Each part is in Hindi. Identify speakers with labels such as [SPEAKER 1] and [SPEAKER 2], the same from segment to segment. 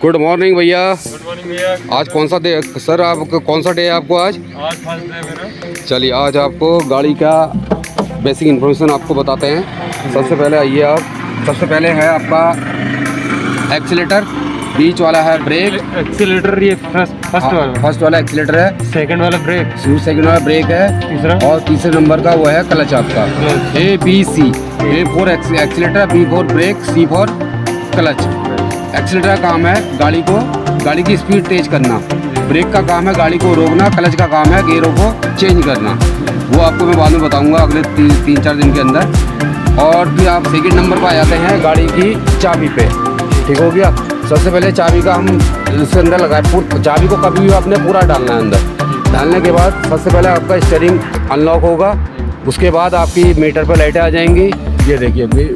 [SPEAKER 1] गुड मॉर्निंग भैया।
[SPEAKER 2] गुड मॉर्निंग भैया।
[SPEAKER 1] आज कौन सा डे सर, आपको कौन सा डे है आपको आज?
[SPEAKER 2] फर्स्ट डे मेरा।
[SPEAKER 1] चलिए आज आपको गाड़ी का बेसिक इन्फॉर्मेशन आपको बताते हैं। सबसे पहले आइए आप, सबसे पहले है आपका एक्सीलेटर, बीच वाला है ब्रेक।
[SPEAKER 2] एक्सीलेटर ये फर्स्ट वाला
[SPEAKER 1] एक्सीलेटर है,
[SPEAKER 2] सेकंड वाला ब्रेक,
[SPEAKER 1] सेकंड वाला ब्रेक है,
[SPEAKER 2] तीसरा
[SPEAKER 1] और तीसरे नंबर का वो है क्लच आपका। ABC, A for accelerator, B for brake, C for clutch. Accelerator का काम है गाड़ी की स्पीड तेज करना, ब्रेक का काम है गाड़ी को रोकना, क्लच का काम है गियरों को चेंज करना। वो आपको मैं बाद में बताऊंगा अगले 3-4 दिन के अंदर। और फिर आप सेकंड नंबर पर आ जाते हैं गाड़ी की चाबी पे। ठीक हो गया। सबसे पहले चाबी का हम इसके अंदर लगाए, चाबी को कभी भी आपने पूरा डालना है अंदर। डालने के बाद सबसे पहले आपका स्टीयरिंग अनलॉक होगा। उसके बाद आपकी मीटर पर लाइटें आ जाएंगी। ये देखिए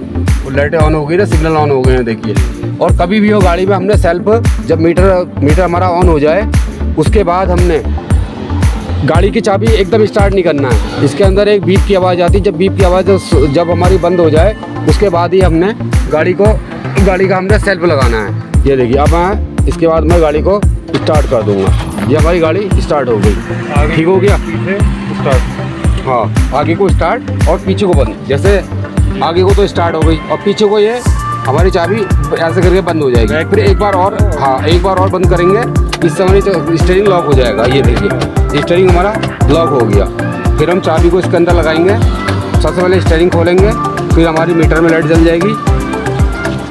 [SPEAKER 1] लाइटें ऑन हो गई ना, सिग्नल ऑन हो गए हैं देखिए। और कभी भी हो गाड़ी में हमने सेल्फ, जब मीटर हमारा ऑन हो जाए उसके बाद हमने गाड़ी की चाबी एकदम स्टार्ट नहीं करना है। इसके अंदर एक बीप की आवाज़ आती है, जब बीप की आवाज़ जब हमारी बंद हो जाए उसके बाद ही हमने गाड़ी का हमने सेल्फ लगाना है। ये देखिए अब मैं इसके बाद मैं गाड़ी को स्टार्ट कर दूंगा। ये हमारी गाड़ी स्टार्ट हो गई। ठीक हो गया। स्टार्ट, हाँ आगे को स्टार्ट और पीछे को बंद। जैसे आगे को तो स्टार्ट हो गई और पीछे को ये हमारी चाबी ऐसे करके बंद हो जाएगी। फिर एक बार और बंद करेंगे, इससे हमारी स्टीयरिंग लॉक हो जाएगा। ये देखिए स्टीयरिंग हमारा लॉक हो गया। फिर हम चाबी को इसके अंदर लगाएंगे। सबसे पहले स्टीयरिंग खोलेंगे, फिर हमारी मीटर में लाइट जल जाएगी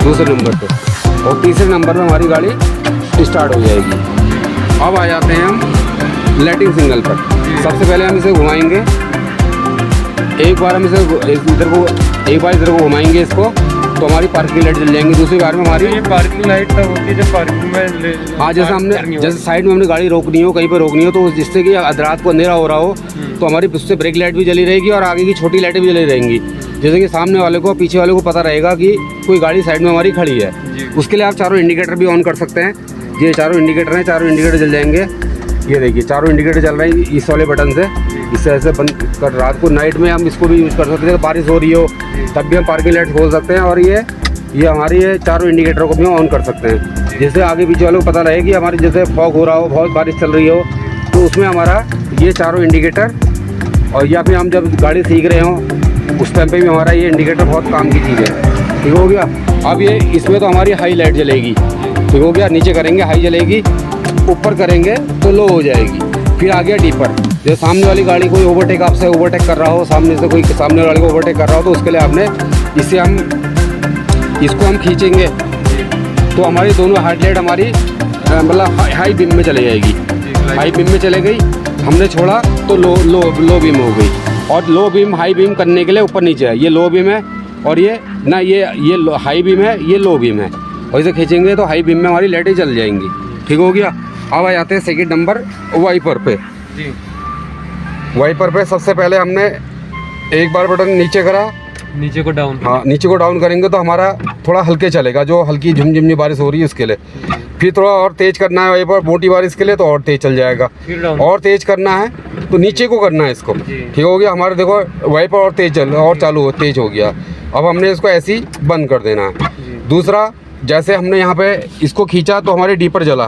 [SPEAKER 1] दूसरे नंबर पे, और तीसरे नंबर में हमारी गाड़ी स्टार्ट हो जाएगी। अब आ जाते हैं हम लाइटिंग सिग्नल पर। सबसे पहले हम इसे घुमाएंगे, एक बार हम इसे इधर को घुमाएंगे इसको, तो हमारी पार्किंग लाइट जल जाएंगी। दूसरी बार में हमारी
[SPEAKER 2] ये पार्किंग लाइट तब होती है जब पार्किंग में
[SPEAKER 1] हाँ जैसे साइड में हमने गाड़ी रोकनी हो, कहीं पर रोकनी हो, तो जिससे कि रात को अंधेरा हो रहा हो तो हमारी उससे ब्रेक लाइट भी जली रहेगी और आगे की छोटी लाइटें भी जली रहेंगी। जैसे कि सामने वाले को, पीछे वाले को पता रहेगा कि कोई गाड़ी साइड में हमारी खड़ी है। उसके लिए आप चारों इंडिकेटर भी ऑन कर सकते हैं। ये चारों इंडिकेटर हैं, चारों इंडिकेटर जल जाएंगे। ये देखिए चारों इंडिकेटर चल रहे हैं इस वाले बटन से। इससे ऐसे बंद कर, रात को नाइट में हम इसको भी यूज़ कर सकते हैं। बारिश हो रही हो तब भी हम पार्किंग लाइट खोल सकते हैं। और ये हमारी चारों इंडिकेटरों को भी ऑन कर सकते हैं, जिससे आगे पीछे वालों को पता रहे कि हमारी जैसे फॉग हो रहा हो, बहुत बारिश चल रही हो, तो उसमें हमारा ये चारों इंडिकेटर, और या फिर हम जब गाड़ी सीख रहे हों उस टाइम पे भी हमारा ये इंडिकेटर बहुत काम की चीज़ है। ठीक हो गया। अब ये इसमें तो हमारी हाई लाइट जलेगी। ठीक हो गया। नीचे करेंगे हाई जलेगी, ऊपर करेंगे तो लो हो जाएगी। फिर आ गया डीपर। जैसे सामने वाली गाड़ी कोई ओवरटेक आपसे ओवरटेक कर रहा हो, सामने से कोई सामने वाली गाड़ी को ओवरटेक कर रहा हो, तो उसके लिए आपने इसको हम खींचेंगे तो हमारी दोनों हेडलाइट हमारी मतलब हाई बीम में चले जाएगी। हाई बीम में चले गई, हमने छोड़ा तो लो बीम हो गई। और लो बीम हाई बीम करने के लिए ऊपर नीचे है। ये लो बीम है और ये हाई बीम है, ये लो बीम है। और इसे खींचेंगे तो हाई बीम में हमारी लाइटें जल जाएंगी। ठीक हो गया। अब आ जाते हैं सेकंड नंबर वाइपर पे। वाइपर पे सबसे पहले हमने एक बार बटन नीचे करा,
[SPEAKER 2] नीचे को डाउन,
[SPEAKER 1] हाँ नीचे को डाउन करेंगे तो हमारा थोड़ा हल्के चलेगा, जो हल्की झिमझिमी बारिश हो रही है उसके लिए। फिर थोड़ा और तेज करना है वाइपर मोटी बारिश के लिए, तो और तेज चल जाएगा। और तेज करना है तो नीचे को करना है इसको। ठीक हो गया। हमारे देखो वाइपर और तेज तेज हो गया। अब हमने इसको ऐसे ही बंद कर देना है। दूसरा, जैसे हमने यहाँ पे इसको खींचा तो हमारे डीपर जला,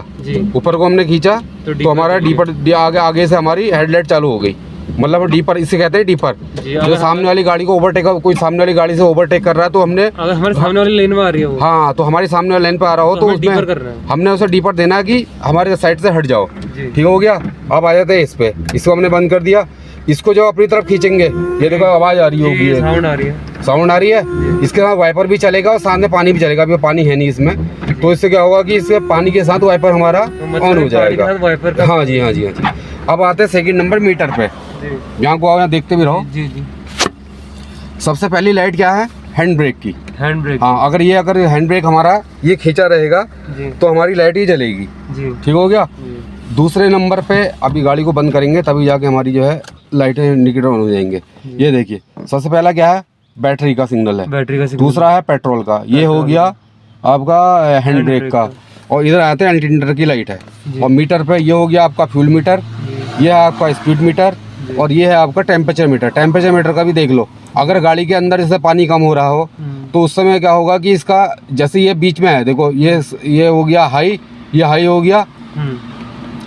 [SPEAKER 1] ऊपर को हमने खींचा तो हमारा डीपर आगे से हमारी हेडलाइट चालू हो गई। मतलब डीपर इसे कहते हैं डीपर। जो सामने वाली गाड़ी को कोई सामने वाली गाड़ी से ओवरटेक कर रहा है तो हमने,
[SPEAKER 2] अगर हमारे सामने वाली लेन में आ रही है वो,
[SPEAKER 1] हाँ तो हमारी सामने वाली लाइन पे आ रहा हो तो उसमें हमने उसे डीपर देना है कि हमारे साइड से हट जाओ। ठीक हो गया। अब आ जाते हैं इस पे, इसको हमने बंद कर दिया। इसको जब अपनी तरफ खींचेंगे, ये देखो आवाज़ आ रही होगी, साउंड आ रही है। इसके साथ वाइपर भी चलेगा और सामने पानी भी चलेगा। अभी पानी है नहीं इसमें, तो इससे क्या होगा कि इसके पानी के साथ वाइपर हमारा ऑन हो जाएगा। हाँ जी। अब आते हैं सेकंड नंबर मीटर पे। यहाँ को आओ, यहाँ देखते भी रहो। सबसे पहली लाइट क्या है? हैंड ब्रेक की।
[SPEAKER 2] हैंड ब्रेक,
[SPEAKER 1] हाँ अगर हैंड ब्रेक हमारा ये खींचा रहेगा तो हमारी लाइट ही जलेगी। ठीक हो गया। दूसरे नंबर पे अभी गाड़ी को बंद करेंगे तभी जाके हमारी जो है लाइटें इंडिकेटर ऑन हो जाएंगे। ये देखिए सबसे पहला क्या है? बैटरी का सिग्नल है। दूसरा है पेट्रोल का। ये हो गया आपका हैंड ब्रेक का। और इधर आते हैं अल्टरनेटर की लाइट है। और मीटर पे ये हो गया आपका फ्यूल मीटर, ये है आपका स्पीड मीटर, और ये है आपका टेम्परेचर मीटर। टेम्परेचर मीटर का भी देख लो, अगर गाड़ी के अंदर जैसे पानी कम हो रहा हो तो उस समय क्या होगा कि इसका, जैसे ये बीच में है देखो, ये हो गया हाई ये हाई हो गया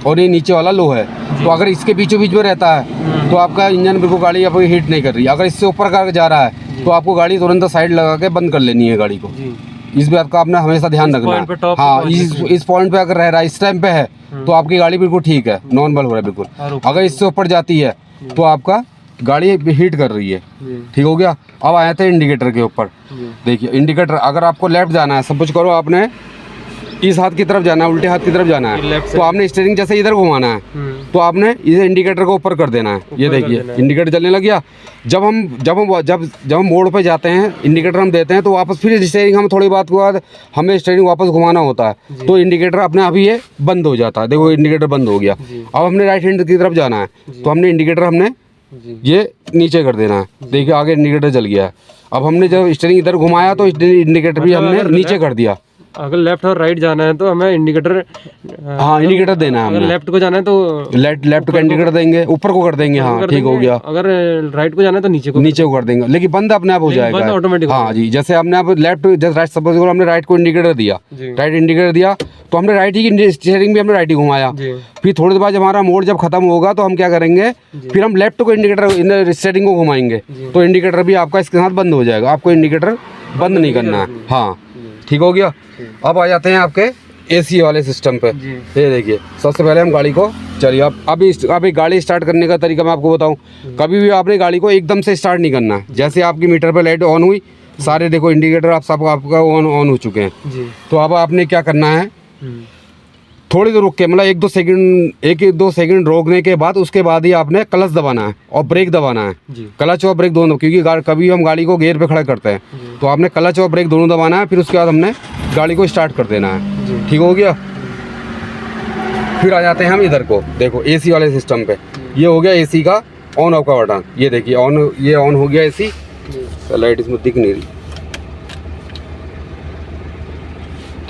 [SPEAKER 1] और ये नीचे वाला लो है। तो अगर इसके बीचों बीच में रहता है तो आपका इंजन बिल्कुल गाड़ी आपको हीट नहीं कर रही। अगर इससे ऊपर का जा रहा है तो आपको गाड़ी तुरंत साइड लगा के बंद कर लेनी है गाड़ी को। इस बात का आपने हमेशा ध्यान रखना है। हाँ, इस पॉइंट पे अगर रह रहा है, इस टाइम पे है तो आपकी गाड़ी बिल्कुल ठीक है, नॉर्मल हो रहा है बिल्कुल। अगर इससे ऊपर जाती है तो आपका गाड़ी हीट कर रही है। ठीक हो गया। अब आए थे इंडिकेटर के ऊपर। देखिए इंडिकेटर, अगर आपको लेफ्ट जाना है, सब कुछ करो आपने इस हाथ की तरफ जाना है, उल्टे हाथ की तरफ जाना है, तो आपने स्टीयरिंग जैसे इधर घुमाना है तो आपने इसे इंडिकेटर को ऊपर कर देना है। ये देखिए इंडिकेटर जलने लग गया। जब हम मोड़ पे जाते हैं, इंडिकेटर हम देते हैं तो वापस फिर स्टीयरिंग हम थोड़ी बात के बाद हमें स्टीयरिंग वापस घुमाना होता है तो इंडिकेटर अपने आप ही ये बंद हो जाता है। देखो इंडिकेटर बंद हो गया। अब हमने राइट हैंड की तरफ जाना है तो हमने इंडिकेटर हमने ये नीचे कर देना है। देखिए आगे इंडिकेटर जल गया है। अब हमने जब स्टीयरिंग इधर घुमाया तो इंडिकेटर भी हमने नीचे कर दिया।
[SPEAKER 2] अगर लेफ्ट और राइट जाना है तो हमें इंडिकेटर,
[SPEAKER 1] हाँ इंडिकेटर देना है।
[SPEAKER 2] अगर लेफ्ट को जाना है तो
[SPEAKER 1] लेफ्ट का इंडिकेटर देंगे, ऊपर को कर देंगे। हाँ ठीक हो गया।
[SPEAKER 2] अगर राइट को जाना है तो नीचे को
[SPEAKER 1] कर देंगे, लेकिन बंद अपने आप हो जाएगा
[SPEAKER 2] ऑटोमेटिक।
[SPEAKER 1] हाँ जी, जैसे हमने अब लेफ्ट जैसे राइट, सपोज करो हमने राइट को इंडिकेटर दिया, राइट इंडिकेटर दिया तो हमने राइट ही स्टीयरिंग भी हमने राइट ही घुमाया। फिर थोड़ी देर बाद हमारा मोड़ जब खत्म होगा तो हम क्या करेंगे, फिर हम लेफ्ट को इंडिकेटर स्टीयरिंग को घुमाएंगे तो इंडिकेटर भी आपका इसके साथ बंद हो जाएगा। आपको इंडिकेटर बंद नहीं करना है। हाँ ठीक हो गया। अब आ जाते हैं आपके एसी वाले सिस्टम पे। ये देखिए सबसे पहले हम गाड़ी को, चलिए अभी गाड़ी स्टार्ट करने का तरीका मैं आपको बताऊं। कभी भी आपने गाड़ी को एकदम से स्टार्ट नहीं करना है। जैसे आपकी मीटर पे लाइट ऑन हुई, सारे देखो इंडिकेटर आप सब आपका ऑन हो चुके हैं। तो अब आपने क्या करना है, थोड़ी देर रुक के, मतलब एक दो सेकंड रोकने के बाद उसके बाद ही आपने क्लच दबाना है और ब्रेक दबाना है। क्लच और ब्रेक दोनों, क्योंकि कभी हम गाड़ी को गियर पे खड़ा करते हैं तो आपने क्लच और ब्रेक दोनों दबाना है। फिर उसके बाद हमने गाड़ी को स्टार्ट कर देना है। ठीक हो गया। फिर आ जाते हैं हम इधर को, देखो एसी वाले सिस्टम पे। ये हो गया एसी का ऑन ऑफ का बटन। ये देखिए ये ऑन हो गया एसी। लाइट इसमें दिख नहीं रही।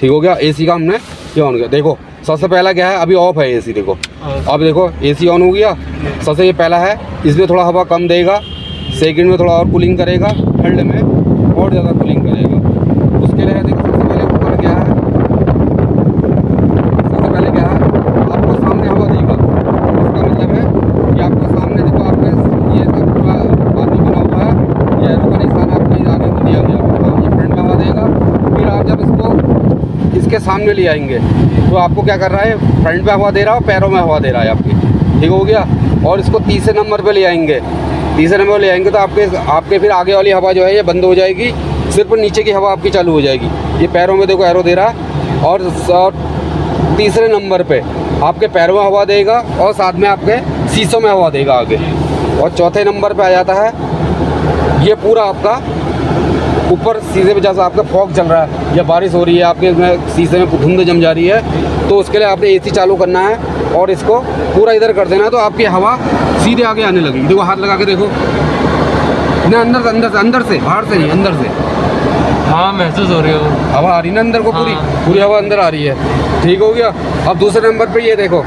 [SPEAKER 1] ठीक हो गया। एसी का हमने ये ऑन किया। देखो सबसे पहला क्या है, अभी ऑफ है एसी। देखो अब देखो एसी ऑन हो गया। सबसे ये पहला है, इसमें थोड़ा हवा कम देगा, सेकंड में थोड़ा और कूलिंग करेगा, थर्ड में और ज़्यादा कूलिंग करेगा। उसके लिए देखो सबसे पहले ऊपर क्या है, सबसे पहले क्या है, आपको सामने हवा देगा। इसका मतलब है कि आपको सामने देखो आपके ये पूरा पानी बना हुआ है, ये एरो का निशान आपके आगे को दिया गया। ये फ्रंट में हवा देगा। फिर आप जब इसको इसके सामने ले आएंगे तो आपको क्या कर रहा है, फ्रंट में हवा दे रहा है और पैरों में हवा दे रहा है आपकी। ठीक हो गया। और इसको तीसरे नंबर पे ले आएंगे। तीसरे नंबर ले आएंगे तो आपके फिर आगे वाली हवा जो है ये बंद हो जाएगी, सिर्फ नीचे की हवा आपकी चालू हो जाएगी। ये पैरों में देखो एरो दे रहा है। और तीसरे नंबर पे आपके पैरों में हवा देगा और साथ में आपके शीशों में हवा देगा आगे। और चौथे नंबर पे आ जाता है, ये पूरा आपका ऊपर शीशे पे जैसा आपका फॉग चल रहा है या बारिश हो रही है, आपके शीशे में धुंध जम जा रही है, तो उसके लिए आपने एसी चालू करना है और इसको पूरा इधर कर देना है तो आपकी हवा सीधे आगे आने लगेगी। देखो हाथ लगा के देखो ना, अंदर से बाहर से नहीं, अंदर से
[SPEAKER 2] हाँ महसूस हो रही हो
[SPEAKER 1] हवा आ रही ना अंदर को। पूरी हवा अंदर आ रही है। ठीक हो गया। अब दूसरे नंबर पे ये देखो,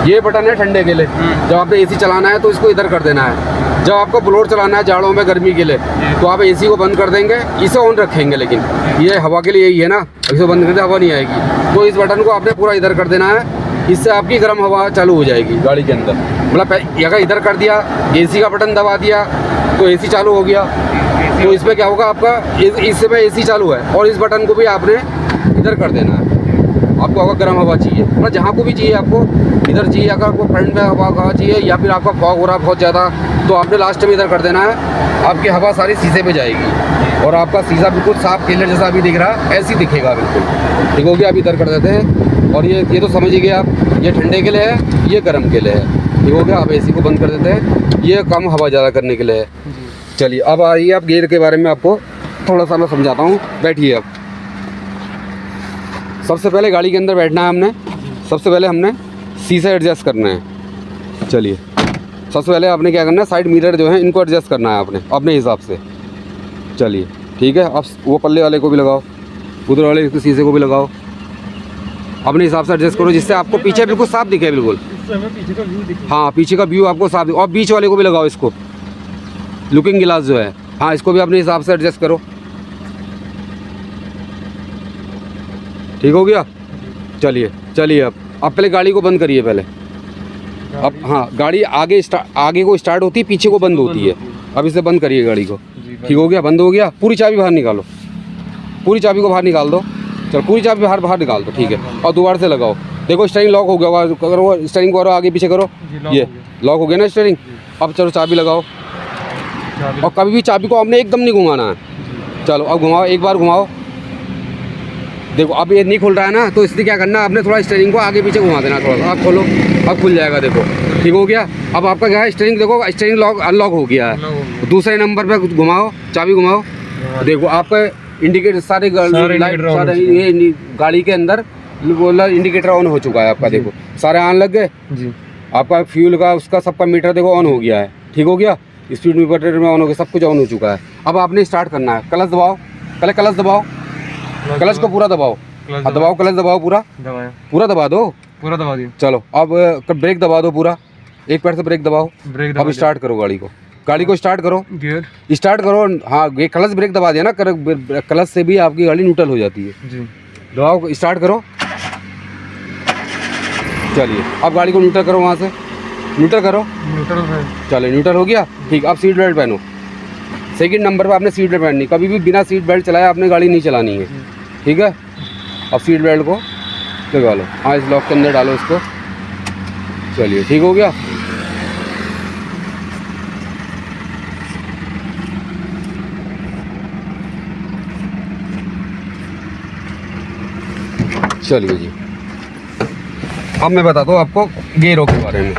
[SPEAKER 1] ये बटन है ठंडे के लिए। जब आपने एसी चलाना है तो इसको इधर कर देना है। जब आपको ब्लोअर चलाना है जाड़ों में गर्मी के लिए तो आप एसी को बंद कर देंगे, इसे ऑन रखेंगे, लेकिन ये हवा के लिए यही है ना, इसे बंद करके हवा नहीं आएगी। तो इस बटन को आपने पूरा इधर कर देना है, इससे आपकी गर्म हवा चालू हो जाएगी गाड़ी के अंदर। मतलब अगर इधर कर दिया, एसी का बटन दबा दिया तो एसी चालू हो गया। तो इसमें क्या होगा, आपका इस समय एसी चालू है और इस बटन को भी आपने इधर कर देना है। आपको अगर गर्म हवा चाहिए, मतलब जहाँ को भी चाहिए आपको इधर चाहिए। अगर आपको फ्रंट में हवा चाहिए या फिर आपका फॉग हो रहा है बहुत ज़्यादा तो आपने लास्ट में इधर कर देना है। आपकी हवा सारी शीशे पे जाएगी और आपका शीशा बिल्कुल साफ क्लियर जैसा अभी दिख रहा है ऐसे ही दिखेगा बिल्कुल। ठीक हो गया। अभी इधर कर देते हैं। और ये तो समझ ही गए आप, ये ठंडे के लिए है, ये गर्म के लिए है। ठीक हो गया। अब एसी को बंद कर देते हैं, ये कम हवा ज़्यादा करने के लिए है। चलिए अब आइए, आप गियर के बारे में आपको थोड़ा सा मैं समझाता हूँ। बैठिए अब। सबसे पहले गाड़ी के अंदर बैठना है हमने। सबसे पहले हमने शीशे एडजस्ट करना है। चलिए सबसे पहले आपने क्या करना है, साइड मिरर जो है इनको एडजस्ट करना है आपने अपने हिसाब से। चलिए ठीक है। अब वो पल्ले वाले को भी लगाओ, उधर वाले शीशे को भी लगाओ, अपने हिसाब से एडजस्ट करो जिससे आपको पीछे बिल्कुल साफ दिखे। बिल्कुल हाँ, पीछे का व्यू आपको साफ दिखे। और बीच वाले को भी लगाओ, इसको लुकिंग गिलास जो है, हाँ इसको भी अपने हिसाब से एडजस्ट करो। ठीक हो गया। चलिए चलिए अब पहले गाड़ी को बंद करिए पहले। अब हाँ, गाड़ी आगे को स्टार्ट होती है, पीछे को बंद होती है। अब इसे बंद करिए गाड़ी को। ठीक हो गया, बंद हो गया। पूरी चाबी बाहर निकालो, पूरी चाबी को बाहर निकाल दो। चलो पूरी चाबी बाहर निकाल दो, ठीक है। और दोबारा से लगाओ। देखो स्टीयरिंग लॉक हो गया होगा, करो स्टीयरिंग करो, आगे पीछे करो। ये लॉक हो गया ना स्टीयरिंग। अब चलो चाबी लगाओ, और कभी भी चाबी को आपने एकदम नहीं घुमाना है। चलो अब घुमाओ, एक बार घुमाओ। देखो अब ये नहीं खुल रहा है ना, तो इसलिए क्या करना है, आपने थोड़ा स्टीयरिंग को आगे पीछे घुमा देना थोड़ा सा। अब खोलो, अब खुल जाएगा। देखो ठीक हो गया। अब आपका क्या है, स्टीयरिंग देखो, स्टीयरिंग लॉक अनलॉक हो गया है। दूसरे नंबर पे घुमाओ, चाबी घुमाओ। देखो आपका इंडिकेटर सारे ये गाड़ी के अंदर इंडिकेटर ऑन हो चुका है आपका। देखो सारे ऑन लग गए जी। आपका फ्यूल का उसका सबका मीटर देखो ऑन हो गया है। ठीक हो गया, स्पीड मीटर में ऑन हो गया, सब कुछ ऑन हो चुका है। अब आपने स्टार्ट करना है। क्लच दबाओ, पहले क्लच दबाओ, क्लच को पूरा दबाओ। हाँ दबाओ, क्लच दबाओ, पूरा पूरा दबा दो, पूरा दबा दिया। चलो अब ब्रेक दबा दो पूरा, एक पैर से ब्रेक दबाओ। अब स्टार्ट करो गाड़ी को, गाड़ी को स्टार्ट करो, गियर स्टार्ट करो। हाँ ये क्लच ब्रेक दबा दिया ना, क्लच से भी आपकी गाड़ी न्यूट्रल हो जाती है जी। दबाओ, स्टार्ट करो। चलिए अब गाड़ी को न्यूट्रल करो, वहाँ से न्यूट्रल करो। चलिए न्यूट्रल हो गया, ठीक। अब सीट बेल्ट पहनो। सेकंड नंबर पे आपने सीट बेल्ट पहननी, कभी भी बिना सीट बेल्ट चलाए आपने गाड़ी नहीं चलानी है, ठीक है। अब सीट बेल्ट को लगा लो, हाँ इस लॉक के अंदर डालो इसको। चलिए ठीक हो गया। चलिए जी, अब मैं बताता हूँ आपको गियरों के बारे में।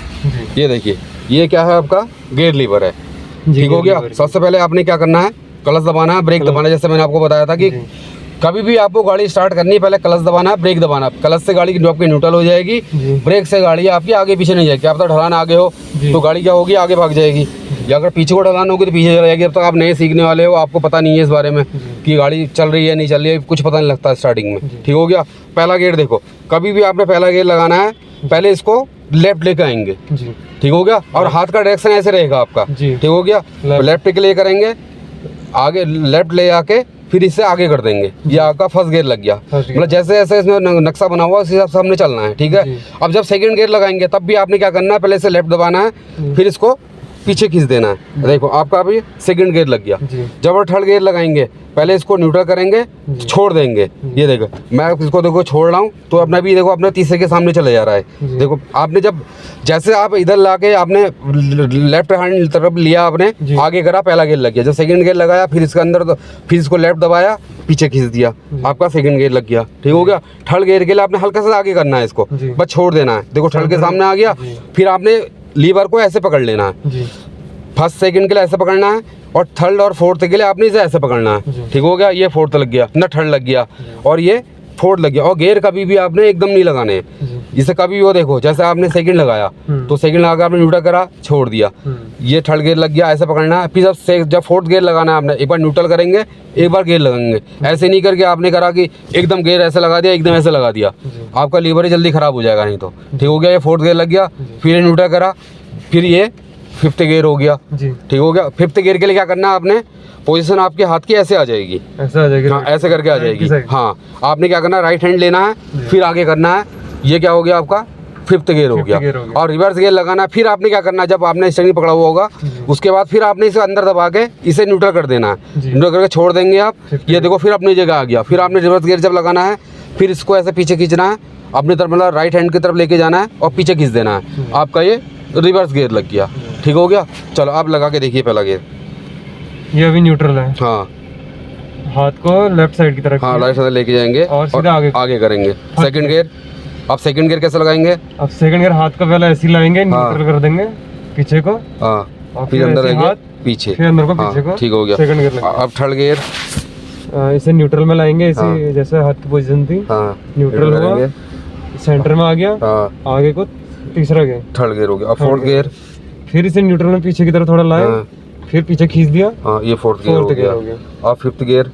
[SPEAKER 1] ये देखिए, ये क्या है, आपका गियर लीवर है। ठीक हो गया। सबसे पहले आपने क्या करना है, क्लच दबाना है, ब्रेक दबाना है। जैसे मैंने आपको बताया था कि कभी भी आपको गाड़ी स्टार्ट करनी है, पहले क्लच दबाना है, ब्रेक दबाना है। क्लच से गाड़ी आपकी न्यूट्रल हो जाएगी, ब्रेक से गाड़ी आपकी आगे पीछे नहीं जाएगी। आप तो ढलान आगे हो तो गाड़ी क्या होगी, आगे भाग जाएगी, या अगर पीछे को ढलान होगी तो पीछे चल जाएगी। अब तक आप नए सीखने वाले हो, आपको पता नहीं है इस बारे में कि गाड़ी चल रही है नहीं चल रही है, कुछ पता नहीं लगता स्टार्टिंग में। ठीक हो गया। पहला गियर देखो, कभी भी आपने पहला गियर लगाना है, पहले इसको लेफ्ट लेकर आएंगे। ठीक हो गया। और हाथ का डायरेक्शन ऐसे रहेगा आपका। ठीक हो गया। लेफ्ट के लिए करेंगे, आगे लेफ्ट ले आके फिर इससे आगे कर देंगे। ये आपका फर्स्ट गियर लग गया। मतलब जैसे जैसे इसमें नक्शा बना हुआ उस हिसाब से हमने चलना है, ठीक है। अब जब सेकंड गियर लगाएंगे तब भी आपने क्या करना है, पहले से लेफ्ट दबाना है, फिर इसको पीछे खींच देना है। देखो आपका अभी सेकंड गियर लग गया। जब और थर्ड गियर लगाएंगे, पहले इसको न्यूट्रल करेंगे, छोड़ देंगे। ये देखो मैं इसको देखो छोड़ रहा हूँ तो अपना भी देखो अपने तीसरे के सामने चले जा रहा है। देखो आपने जब जैसे आप इधर लाके आपने लेफ्ट हैंड तरफ लिया, आपने आगे करा, पहला गियर लग गया। जब सेकंड गियर लगाया, फिर इसके अंदर तो फिर इसको लेफ्ट दबाया, पीछे खींच दिया, आपका सेकंड गियर लग गया। ठीक हो गया। थर्ड गियर के लिए आपने हल्का सा आगे करना है, इसको बस छोड़ देना है। देखो थर्ड के सामने आ गया, फिर आपने लीवर को ऐसे पकड़ लेना है। फर्स्ट सेकंड के लिए ऐसे पकड़ना है, और थर्ड और फोर्थ के लिए आपने इसे ऐसे पकड़ना है। ठीक हो गया। ये फोर्थ लग गया ना, थर्ड लग गया, और ये फोर्थ लग गया। और गियर कभी भी आपने एकदम नहीं लगाने हैं। इसे कभी वो देखो, जैसे आपने सेकंड लगाया तो सेकंड लगा आपने न्यूट्रल करा, छोड़ दिया, ये थर्ड गियर लग गया, ऐसे पकड़ना है। फिर जब फोर्थ गियर लगाना है आपने, एक बार न्यूट्रल करेंगे, एक बार गियर लगाएंगे। ऐसे नहीं करके आपने करा कि एकदम गियर ऐसे लगा दिया, एकदम ऐसे लगा दिया, आपका लीवर ही जल्दी खराब हो जाएगा नहीं तो। ठीक हो गया। ये फोर्थ गियर लग गया, फिर ये न्यूट्रल करा, फिर ये फिफ्थ गियर हो गया। ठीक हो गया। फिफ्थ गियर के लिए क्या करना है, आपने पोजीशन आपके हाथ की ऐसे आ जाएगी, ऐसे आ जाएगी। हाँ ऐसे करके आ जाएगी। हाँ आपने क्या करना है, राइट हैंड लेना है, फिर आगे करना है। ये क्या हो गया, आपका फिफ्थ गियर हो गया। और रिवर्स गियर लगाना है। फिर आपने क्या करना है, जब आपने स्टीयरिंग पकड़ा हुआ होगा उसके बाद फिर आपने इसे अंदर दबा के इसे न्यूट्रल कर देना है। न्यूट्रल करके छोड़ देंगे आप। ये देखो फिर अपनी जगह आ गया। फिर आपने रिवर्स गियर जब लगाना है, फिर इसको ऐसे पीछे खींचना है, अपनी तरफ मतलब राइट हैंड की तरफ लेके जाना है और पीछे खींच देना है। आपका ये रिवर्स गियर लग गया। ठीक हो गया। चलो आप लगा के देखिए पहला गियर।
[SPEAKER 2] ये अभी न्यूट्रल है।
[SPEAKER 1] हाँ
[SPEAKER 2] हाथ को लेफ्ट साइड की तरफ,
[SPEAKER 1] हाँ राइट साइड लेके जाएंगे
[SPEAKER 2] और सीधा आगे
[SPEAKER 1] करेंगे। सेकंड गियर, आप सेकंड गियर कैसे लगाएंगे,
[SPEAKER 2] अब सेकंड गियर हाथ का पहले ऐसे लाएंगे, न्यूट्रल कर देंगे पीछे को,
[SPEAKER 1] हाँ फिर अंदर आएंगे पीछे,
[SPEAKER 2] फिर अंदर को पीछे को।
[SPEAKER 1] ठीक हो गया।
[SPEAKER 2] सेकंड गियर
[SPEAKER 1] अब थर्ड गियर,
[SPEAKER 2] इसे न्यूट्रल में लाएंगे, इसे जैसे हाथ की पोजीशन थी, न्यूट्रल हुआ, सेंटर में आ गया, आगे को तीसरा गियर,
[SPEAKER 1] थर्ड गियर हो गया। अब फोर्थ गियर,
[SPEAKER 2] फिर इसे न्यूट्रल में पीछे की तरफ थोड़ा लाए, फिर पीछे खींच दिया,
[SPEAKER 1] ये फोर्थ गियर हो गया। और फिफ्थ गियर,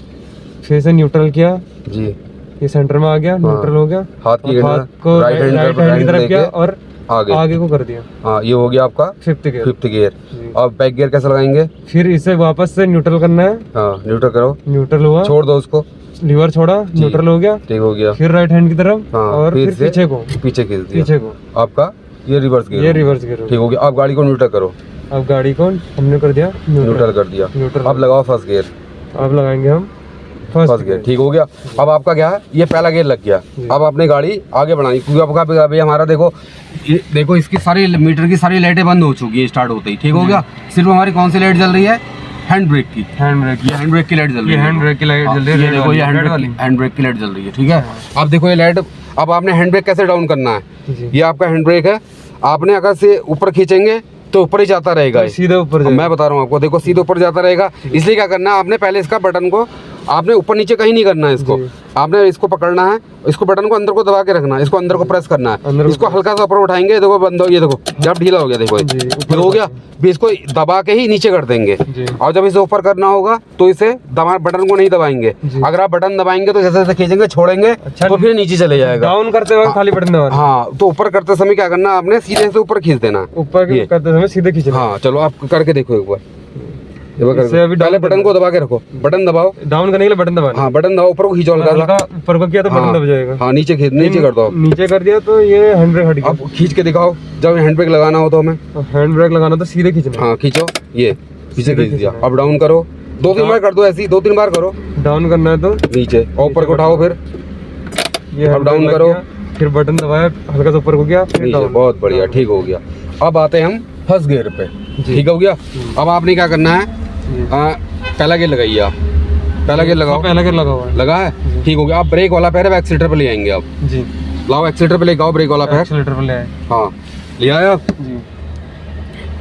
[SPEAKER 2] फिर से न्यूट्रल किया जी, ये सेंटर में आ गया, न्यूट्रल हो गया, हाथ को राइट हैंड की तरफ किया और आगे को कर दिया।
[SPEAKER 1] हाँ ये हो गया आपका फिफ्थ गियर। और बैक गियर कैसे लगाएंगे,
[SPEAKER 2] फिर इसे वापस से न्यूट्रल करना है।
[SPEAKER 1] हाँ न्यूट्रल करो,
[SPEAKER 2] न्यूट्रल हुआ,
[SPEAKER 1] छोड़ दो उसको,
[SPEAKER 2] लीवर छोड़ा, न्यूट्रल हो गया,
[SPEAKER 3] ठीक हो गया,
[SPEAKER 2] फिर राइट हैंड की तरफ,
[SPEAKER 3] हाँ,
[SPEAKER 2] और फिर पीछे को,
[SPEAKER 3] पीछे खींच दिया,
[SPEAKER 2] पीछे को
[SPEAKER 3] आपका ये रिवर्स गियर,
[SPEAKER 2] ये रिवर्स गियर,
[SPEAKER 3] ठीक हो गया। अब गाड़ी को न्यूट्रल करो,
[SPEAKER 2] अब गाड़ी को हमने कर दिया
[SPEAKER 3] न्यूट्रल कर दिया,
[SPEAKER 2] न्यूट्रल।
[SPEAKER 3] अब लगाओ फर्स्ट गियर,
[SPEAKER 2] अब लगाएंगे हम
[SPEAKER 3] फर्स्ट गियर, ठीक हो गया। अब आपका क्या है, ये पहला गियर लग गया, अब अपनी गाड़ी आगे बढ़ानी, क्योंकि आपका अभी हमारा देखो देखो इसकी सारी मीटर की सारी लाइटें बंद हो चुकी है स्टार्ट होते ही, ठीक हो गया। सिर्फ हमारी कौन सी लाइट जल रही है, हैंड ब्रेक की,
[SPEAKER 2] हैंड ब्रेक,
[SPEAKER 3] ये हैंड ब्रेक की लाइट जल रही है,
[SPEAKER 2] हैंड ब्रेक की लाइट जल रही है,
[SPEAKER 3] देखो ये हैंड ब्रेक की लाइट जल रही है, ठीक है। अब देखो ये लाइट, अब आपने हैंड ब्रेक कैसे डाउन करना है, ये आपका हैंड ब्रेक है, आपने अगर से ऊपर खींचेंगे तो ऊपर ही जाता रहेगा,
[SPEAKER 2] सीधे ऊपर,
[SPEAKER 3] मैं बता रहा हूँ आपको, देखो सीधे ऊपर जाता रहेगा। इसलिए क्या करना है, आपने पहले इसका बटन को आपने ऊपर नीचे कहीं नहीं करना है, इसको आपने इसको पकड़ना है, इसको बटन को अंदर को दबा के रखना है, इसको अंदर को प्रेस करना है, इसको हल्का सा ऊपर उठाएंगे, देखो बंद हो, ये देखो जब ढीला हो गया, देखो फिर हो गया, भी इसको दबा के ही नीचे कर देंगे। और जब इसे ऊपर करना होगा तो इसे बटन को नहीं दबाएंगे, अगर आप बटन दबाएंगे तो जैसे जैसे खींचेंगे छोड़ेंगे तो फिर नीचे चले जाएगा।
[SPEAKER 2] डाउन करते वक्त खाली बटन दबाना,
[SPEAKER 3] हाँ, तो ऊपर करते समय क्या करना है, आपने सीधे से ऊपर खींच देना,
[SPEAKER 2] ऊपर करते समय सीधे खींचना।
[SPEAKER 3] हाँ चलो आप करके देखो एक बार, पहले बटन को दबा के रखो, बटन दबाओ,
[SPEAKER 2] डाउन करने के लिए बटन दबाना,
[SPEAKER 3] हाँ बटन दबाओ, ऊपर को खींचो हल्का,
[SPEAKER 2] ऊपर को किया तो बटन दब जाएगा,
[SPEAKER 3] हाँ नीचे कर दो,
[SPEAKER 2] नीचे कर दिया तो ये हैंड ब्रेक हट गया।
[SPEAKER 3] अब खींच के दिखाओ, जब हैंड ब्रेक लगाना हो तो हमें
[SPEAKER 2] हैंड ब्रेक लगाना तो सीधे खींचना,
[SPEAKER 3] हाँ खींचो, ये पीछे खींच दिया। अब डाउन करो, 2-3 बार कर दो, ऐसी 2-3 बार करो,
[SPEAKER 2] डाउन करना है तो
[SPEAKER 3] नीचे और ऊपर को उठाओ, फिर
[SPEAKER 2] ये
[SPEAKER 3] अब डाउन करो,
[SPEAKER 2] फिर बटन दबाया, हल्का सा ऊपर को गया, फिर
[SPEAKER 3] नीचे, बहुत बढ़िया, ठीक हो गया। अब आते हैं हम फर्स्ट गियर पे, ठीक हो गया। अब आपने क्या करना है, पहला गियर लगाइए, आप पहला गियर लगाओ,
[SPEAKER 2] पहला गियर लगा हुआ है,
[SPEAKER 3] लगा है, ठीक हो गया। आप ब्रेक वाला पैर एक्सीलेटर पे ले आएंगे, आप
[SPEAKER 2] जी
[SPEAKER 3] लाओ एक्सीलेटर पे ले आओ, ब्रेक वाला पैर
[SPEAKER 2] एक्सीलेटर पे ले आए,
[SPEAKER 3] हाँ ले आए आप
[SPEAKER 2] जी।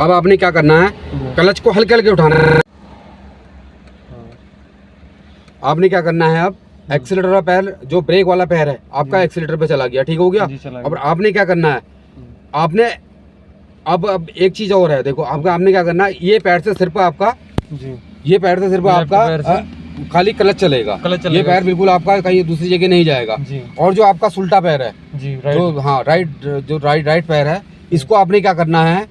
[SPEAKER 3] अब आपने क्या करना है, क्लच को हल्के हल्के उठाना है, आपने क्या करना है, अब एक्सीलेटर वाला पैर जो ब्रेक वाला पैर है आपका एक्सीलेटर पे चला गया, ठीक हो गया। अब आपने क्या करना है, आपने अब एक चीज और है, देखो आपने क्या करना है, ये पैर से सिर्फ आपका जी, ये पैर से सिर्फ आपका खाली क्लच चलेगा, ये पैर बिल्कुल आपका कहीं दूसरी जगह नहीं जाएगा। और जो आपका सुल्टा पैर है जी, जो हाँ राइट पैर है, इसको आपने क्या करना है,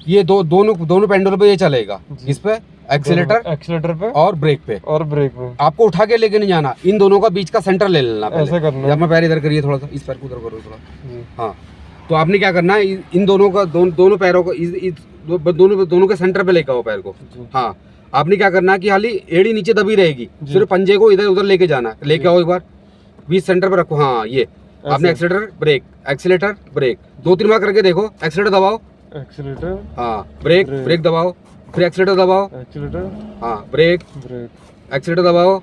[SPEAKER 3] ये दोनों पेंडल पे ये चलेगा, इस पे एक्सीलेटर पे और ब्रेक पे, आपको उठा के लेके नहीं जाना, इन दोनों का बीच का सेंटर ले लेना, ऐसे करना है। अपना पैर इधर करिए, थोड़ा सा इस पैर को उधर करो थोड़ा, हाँ तो आपने क्या करना है, इन दोनों का दोनों पैरों को दोनों के सेंटर पे लेकर आओ पैर को, हाँ आपने क्या करना है कि खाली एड़ी नीचे दबी रहेगी, सिर्फ पंजे को इधर उधर लेके जाना, लेके आओ एक बार, बीच सेंटर पे रखो, हाँ ये आपने एक्सीलेटर ब्रेक 2-3 बार करके देखो, एक्सीलेटर दबाओ, एक्सीलेटर हाँ ब्रेक दबाओ, फिर एक्सीलेटर दबाओ, एक्सीलेटर हाँ ब्रेक एक्सीलेटर दबाओ,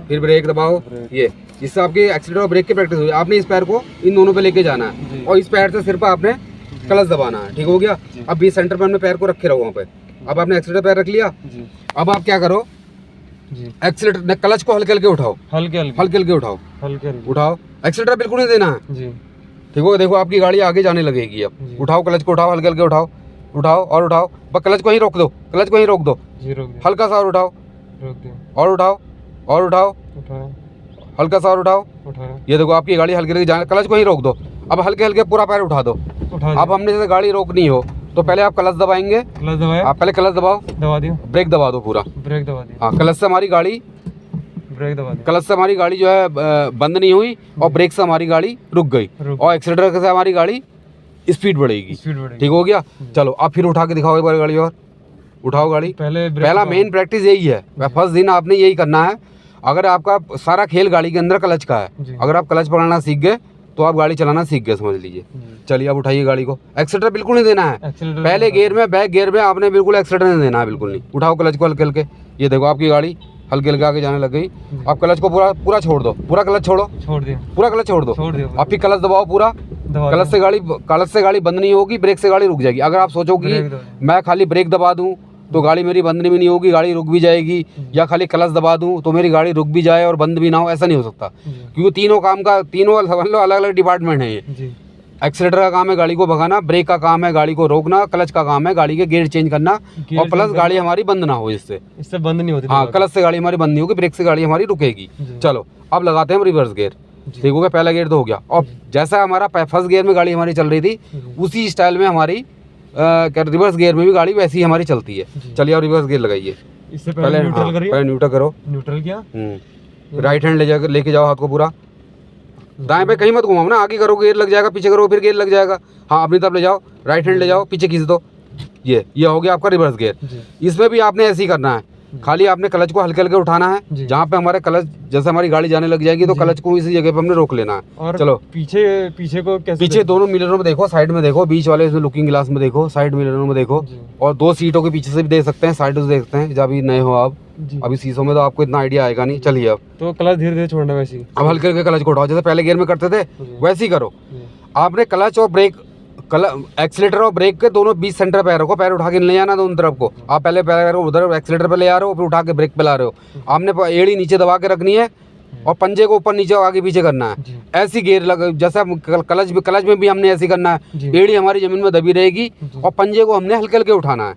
[SPEAKER 3] फिर ब्रेक दबाओ, ये जिससे आपकी एक्सीलेटर और ब्रेक की प्रैक्टिस हुई। आपने इस पैर को इन दोनों पे लेके जाना है और इस पैर से सिर्फ आपने क्लच दबाना है, ठीक हो गया। अब बीच सेंटर पे हमने पैर को रखे रहो वहाँ पे, अब आपने एक्सीलेटर पैर रख लिया, अब आप क्या करो, एक्सीलेटर क्लच को हल्के हल्के उठाओ, हल्के उठाओ, एक्सीलेटर बिल्कुल नहीं देना है, ठीक हो। देखो आपकी गाड़ी आगे जाने लगेगी, अब उठाओ क्लच को, उठाओ हल्के हल्के उठाओ और उठाओ, बस क्लच को ही रोक दो, हल्का सा और उठाओ और उठाओ हल्का सा और उठाओ, ये देखो आपकी गाड़ी हल्के हल्के जाने, क्लच को ही रोक दो, अब हल्के हल्के पूरा पैर उठा दो। अब हमने जैसे गाड़ी रोकनी हो तो पहले आप क्लच दबाएंगे, आप पहले क्लच दबा दियो, ब्रेक दबा दो पूरा, हाँ क्लच से हमारी गाड़ी क्लच से हमारी गाड़ी जो है बंद नहीं हुई और ब्रेक से हमारी गाड़ी रुक गई और एक्सीलेटर से हमारी गाड़ी स्पीड बढ़ेगी, ठीक हो गया। चलो आप फिर उठा के दिखाओ एक बार गाड़ी, और उठाओ गाड़ी। पहला मेन प्रैक्टिस यही है, फर्स्ट दिन आपने यही करना है। अगर आपका सारा खेल गाड़ी के अंदर क्लच का है, अगर आप क्लच पकड़ना सीख गए तो आप गाड़ी चलाना सीख गए, समझ लीजिए। चलिए अब उठाइए गाड़ी को, एक्सीलेटर बिल्कुल नहीं देना है, पहले गियर में बैक गियर में आपने बिल्कुल एक्सीलेटर नहीं देना है, बिल्कुल नहीं। उठाओ क्लच को हल्के हल्के, ये देखो आपकी गाड़ी हल्के हल्के आगे जाने लग गई। आप क्लच को पूरा छोड़ दो, पूरा क्लच छोड़ दो, आप फिर क्लच दबाओ पूरा, क्लच से गाड़ी बंद नहीं होगी, ब्रेक से गाड़ी रुक जाएगी। अगर आप सोचोगी मैं खाली ब्रेक दबा दूं तो गाड़ी मेरी बंद भी नहीं होगी, गाड़ी रुक भी जाएगी, या खाली क्लच दबा दूं तो मेरी गाड़ी रुक भी जाए और बंद भी ना हो, ऐसा नहीं हो सकता, क्योंकि तीनों अलग अलग डिपार्टमेंट है ये। एक्सीलेटर का काम है गाड़ी को भगाना, ब्रेक का काम है गाड़ी को रोकना, क्लच का काम है गाड़ी के गियर चेंज करना, और प्लस गाड़ी हमारी बंद ना हो, इससे बंद नहीं होती। हाँ क्लच से गाड़ी हमारी बंद नहीं होगी, ब्रेक से गाड़ी हमारी रुकेगी। चलो अब लगाते हैं रिवर्स गियर, ठीक हो गया, पहला गियर तो हो गया। और जैसा हमारा फर्स्ट गियर में गाड़ी हमारी चल रही थी उसी स्टाइल में हमारी रिवर्स गियर में भी गाड़ी वैसी ही हमारी चलती है। चलिए अब रिवर्स गियर लगाइए,
[SPEAKER 2] इससे पहले न्यूट्रल करिए,
[SPEAKER 3] न्यूट्रल करो,
[SPEAKER 2] न्यूट्रल किया,
[SPEAKER 3] राइट हैंड लेके जाओ हाथ को पूरा, दाएं पे कहीं मत घुमाओ ना, आगे करो गेयर लग जाएगा, पीछे करो फिर गेयर लग जाएगा। हाँ अपनी तरफ ले जाओ, राइट हैंड ले जाओ, पीछे खींच दो, ये हो गया आपका रिवर्स गियर। इसमें भी आपने ऐसे ही करना है, खाली आपने क्लच को हल्के हल्के उठाना है, जहाँ पे हमारे क्लच जैसे हमारी गाड़ी जाने लग जाएगी तो क्लच को इसी जगह पे हमने रोक लेना है।
[SPEAKER 2] और
[SPEAKER 3] चलो
[SPEAKER 2] पीछे को कैसे?
[SPEAKER 3] पीछे दोनों मिररों में देखो, साइड में देखो, बीच वाले इसमें लुकिंग ग्लास में देखो, साइड मिररों में देखो, और 2 सीटों के पीछे से भी देख सकते हैं, साइड से देख सकते हैं जब अभी नए हो आप, अभी शीशों में तो आपको इतना आइडिया आएगा नहीं। चलिए अब
[SPEAKER 2] तो क्लच धीरे धीरे छोड़ना, वैसे ही
[SPEAKER 3] अब हल्के हल्के क्लच को उठाओ, जैसे पहले गियर में करते थे वैसे ही करो। आपने क्लच और ब्रेक एक्सीलेटर और ब्रेक के दोनों बीच सेंटर पैर रखो, पैर उठा के ले जाना दोनों तरफ को। आप पहले पैर उधर एक्सीलेटर पे ले आ रहे हो, फिर उठा के ब्रेक पे ला रहे हो। आपने एड़ी नीचे दबा के रखनी है और पंजे को ऊपर नीचे आगे पीछे करना है। ऐसी गियर जैसा क्लच में भी हमने ऐसे करना है, एड़ी हमारी जमीन में दबी रहेगी और पंजे को हमने हल्के हल्के उठाना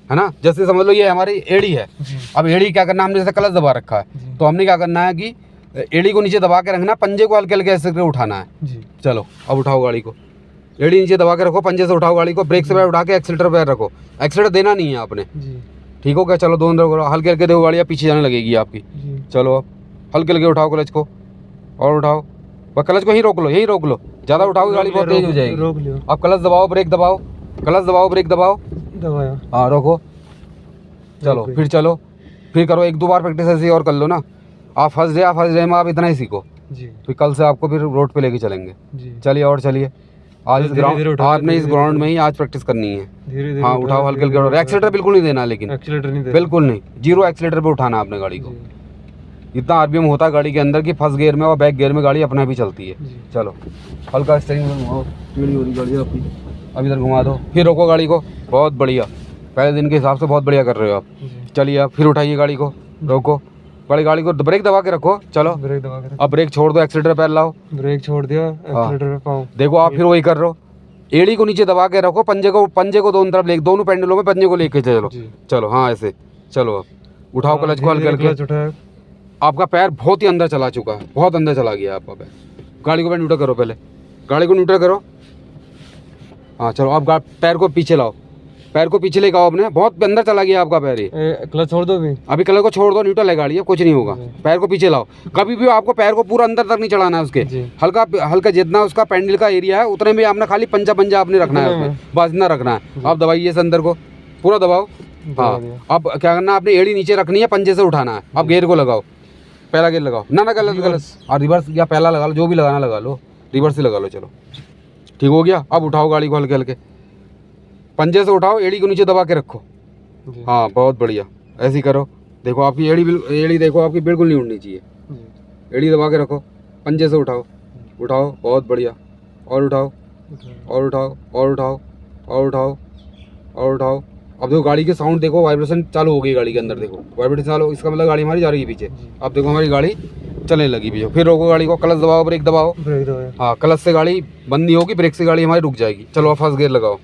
[SPEAKER 3] है ना। जैसे समझ लो ये हमारी एड़ी है, अब एड़ी क्या करना है, हमने जैसे क्लच दबा रखा है तो हमने क्या करना है कि एड़ी को नीचे दबा के रखना, पंजे को हल्के हल्के ऐसे उठाना है। चलो अब उठाओ गाड़ी को, एड़ी नीचे दबा के रखो, पंजे से उठाओ गाड़ी को, ब्रेक से पैर उठा के एक्सीलेटर पैर रखो, एक्सीलेटर देना नहीं है आपने, ठीक हो गया। चलो दोनों तरफ हल्के हल्के देखो, गाड़ी पीछे जाने लगेगी आपकी। चलो अब हल्के हल्के उठाओ क्लच को और उठाओ, बस क्लच को यहीं रोक लो, यहीं रोक लो, ज़्यादा उठाओगे गाड़ी बहुत तेज हो जाएगी।
[SPEAKER 2] रोक लियो।
[SPEAKER 3] अब क्लच दबाओ, ब्रेक दबाओ, क्लच दबाओ, ब्रेक दबाओ,
[SPEAKER 2] दबाया,
[SPEAKER 3] हाँ रोको। चलो फिर चलो, फिर करो 1-2 बार प्रैक्टिस ऐसी और कर लो ना। आप फंस रहे में आप इतना ही सीखो, फिर कल से आपको फिर रोड पे लेके चलेंगे। चलिए और चलिए, आज इस ग्राउंड आपने इस ग्राउंड में ही आज प्रैक्टिस करनी है।
[SPEAKER 2] धीरे
[SPEAKER 3] हाँ उठाओ हल्के हल्के, एक्सीलेटर बिल्कुल नहीं देना, लेकिन
[SPEAKER 2] एक्सीलेटर नहीं देना,
[SPEAKER 3] बिल्कुल नहीं, 0 एक्सीलेटर पे उठाना आपने गाड़ी को। इतना आरपीएम होता है गाड़ी के अंदर कि फर्स्ट गियर में और बैक गियर में गाड़ी अपने आप ही चलती है। चलो हल्का स्टीयरिंग में घुमाओ, टेढ़ी हो रही गाड़ी आपकी, अब इधर घुमा दो, फिर रोको गाड़ी को, बहुत बढ़िया, पहले दिन के हिसाब से बहुत बढ़िया कर रहे हो आप। चलिए अब फिर उठाइए गाड़ी को, रोको गाड़ी को, ब्रेक दबा के रखो। चलो
[SPEAKER 2] ब्रेक दबा के,
[SPEAKER 3] अब ब्रेक छोड़ दो, एक्सीलेटर पैर लाओ,
[SPEAKER 2] ब्रेक छोड़ दिया, एक्सीलेटर पे पाओ।
[SPEAKER 3] देखो आप फिर वही कर रहे हो, एड़ी को नीचे दबा के रखो, पंजे को दोनों तरफ ले, दोनों पेंडलों में पंजे को लेके चलो। चलो हाँ ऐसे, चलो अब उठाओ क्लच को हल्के हल्के। आपका पैर बहुत ही अंदर चला चुका है, बहुत अंदर चला गया आपका पैर। गाड़ी को न्यूट्रल करो, पहले गाड़ी को न्यूट्रल करो। हाँ चलो अब पैर को पीछे लाओ, पैर को पीछे लेके आओ अपने, बहुत अंदर चला गया आपका पैर। ये
[SPEAKER 2] क्लच छोड़ दो अभी
[SPEAKER 3] क्लच को छोड़ दो, न्यूट्रल है गाड़ी, कुछ नहीं होगा। पैर को पीछे लाओ, कभी भी आपको पैर को पूरा अंदर तक नहीं चढ़ाना है उसके, हल्का हल्का जितना उसका पैंडल का एरिया है उतने में आपने खाली पंजा आपने रखना है उसमें, बस इतना रखना है। आप दबाइए इस अंदर को, पूरा दबाओ। हाँ अब क्या करना है, आपने एड़ी नीचे रखनी है, पंजे से उठाना है। अब गेयर को लगाओ, पहला गेयर लगाओ, ना गलत और रिवर्स या पहला लगा लो, जो भी लगाना लगा लो, रिवर्स ही लगा लो। चलो ठीक हो गया। अब उठाओ गाड़ी को हल्के हल्के, पंजे से उठाओ, एड़ी को नीचे दबा के रखो। हाँ बहुत बढ़िया, ऐसे ही करो। देखो आपकी एड़ी देखो आपकी बिल्कुल नहीं उड़नी चाहिए, एड़ी दबा के रखो, पंजे से उठाओ, उठाओ बहुत बढ़िया, और उठाओ और उठाओ और उठाओ और उठाओ और उठाओ। अब देखो गाड़ी के साउंड देखो, वाइब्रेशन चालू हो गई गाड़ी के अंदर, देखो वाइब्रेशन चालू, इसका मतलब गाड़ी हमारी जा रही है पीछे। अब देखो हमारी गाड़ी चलने लगी पीछे। फिर रोको गाड़ी को, क्लच दबाओ, ब्रेक दबाओ। हाँ क्लच से गाड़ी बंद नहीं होगी, ब्रेक से गाड़ी हमारी रुक जाएगी। चलो अब फर्स्ट गियर लगाओ।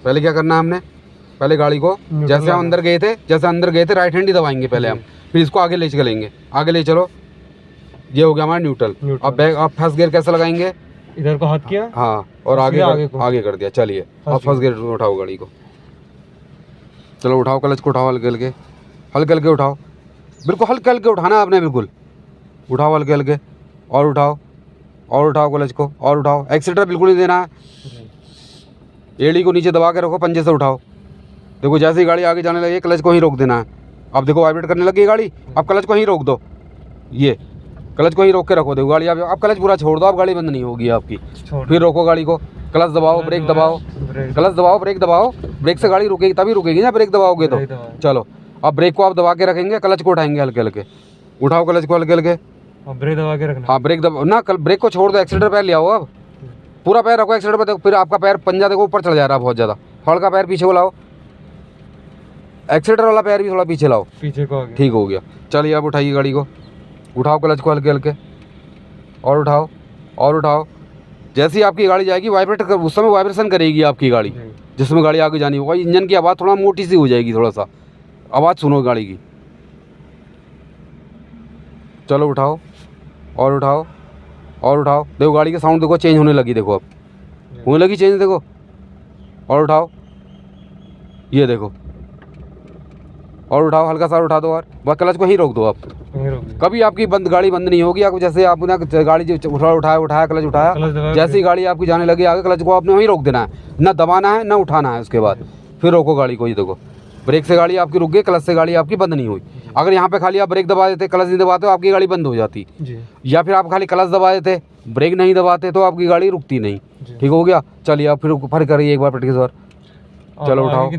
[SPEAKER 3] पहले क्या करना है हमने, पहले गाड़ी को जैसे हम अंदर गए थे राइट हैंड ही दबाएंगे पहले हम, फिर इसको आगे ले चलेंगे, आगे ले चलो। ये हो गया हमारा न्यूट्रल। अब फर्स्ट गियर कैसे लगाएंगे,
[SPEAKER 2] इधर को हाथ किया,
[SPEAKER 3] हाँ और आगे कर दिया। चलिए अब फर्स्ट गियर उठाओ गाड़ी को, चलो उठाओ क्लच को, उठाओ हल्के हल्के उठाओ, बिल्कुल हल्के हल्के उठाना है आपने, बिल्कुल उठाओ हल्के हल्के, और उठाओ क्लच को, और उठाओ। एक्सीलेटर बिल्कुल नहीं देना है, एड़ी को नीचे दबा के रखो, पंजे से उठाओ। देखो जैसे ही गाड़ी आगे जाने लगी, क्लच को ही रोक देना है। अब देखो वाइब्रेट करने लगी गाड़ी, अब क्लच को ही रोक दो, ये क्लच को ही रोक के रखो। देखो गाड़ी अब क्लच पूरा छोड़ दो, अब गाड़ी बंद नहीं होगी आपकी। फिर रोको गाड़ी को, क्लच दबाओ, ब्रेक दबाओ, क्लच दबाओ, ब्रेक दबाओ। ब्रेक से गाड़ी रुकेगी, तभी रुकेगी ना, ब्रेक दबाओगे तो। चलो अब ब्रेक को आप दबा के रखेंगे, क्लच को उठाएंगे हल्के हल्के, उठाओ क्लच को हल्के हल्के,
[SPEAKER 2] ब्रेक दबा के रखना।
[SPEAKER 3] हाँ ब्रेक दबा ना, ब्रेक को छोड़ दो, एक्सीलेटर पैर ले आओ, अब पूरा पैर रखो एक्सीलेटर पे। देखो फिर आपका पैर पंजा देखो ऊपर चढ़ जा रहा है बहुत ज़्यादा, थोड़ा का पैर पीछे को लाओ, एक्सीलेटर वाला पैर भी थोड़ा पीछे लाओ, पीछे को आगे। ठीक हो गया। चलिए अब उठाइए गाड़ी को, उठाओ क्लच को हल्के हल्के, और उठाओ। जैसे ही आपकी गाड़ी जाएगी वाइब्रेट कर, उस समय वाइब्रेशन करेगी आपकी गाड़ी, जिसमें गाड़ी आगे जानी होगा। इंजन की आवाज़ थोड़ा मोटी सी हो जाएगी, थोड़ा सा आवाज़ सुनो गाड़ी की। चलो उठाओ और उठाओ। देखो गाड़ी का साउंड देखो चेंज होने लगी, देखो अब होने लगी चेंज, देखो। और उठाओ, ये देखो और उठाओ, हल्का सा उठा दो और बस क्लच को ही रोक दो आप। कभी आपकी गाड़ी बंद नहीं होगी। आपको जैसे आपने गाड़ी उठाया क्लच उठाया, जैसे ही गाड़ी आपकी जाने लगी आगे, क्लच को आपने वहीं रोक देना है, ना दबाना है ना उठाना है। उसके बाद फिर रोको गाड़ी को। ये देखो ब्रेक से गाड़ी आपकी रुक गई, क्लच से गाड़ी आपकी बंद नहीं हुई। अगर यहाँ पे खाली आप ब्रेक दबा देते, क्लच नहीं दबाते तो आपकी गाड़ी बंद हो जाती, या फिर आप खाली क्लच दबा देते ब्रेक नहीं दबाते तो आपकी गाड़ी रुकती नहीं। ठीक हो गया। चलिए आप फिर करिए एक बार प्रैक्टिस और। चलो उठाओ,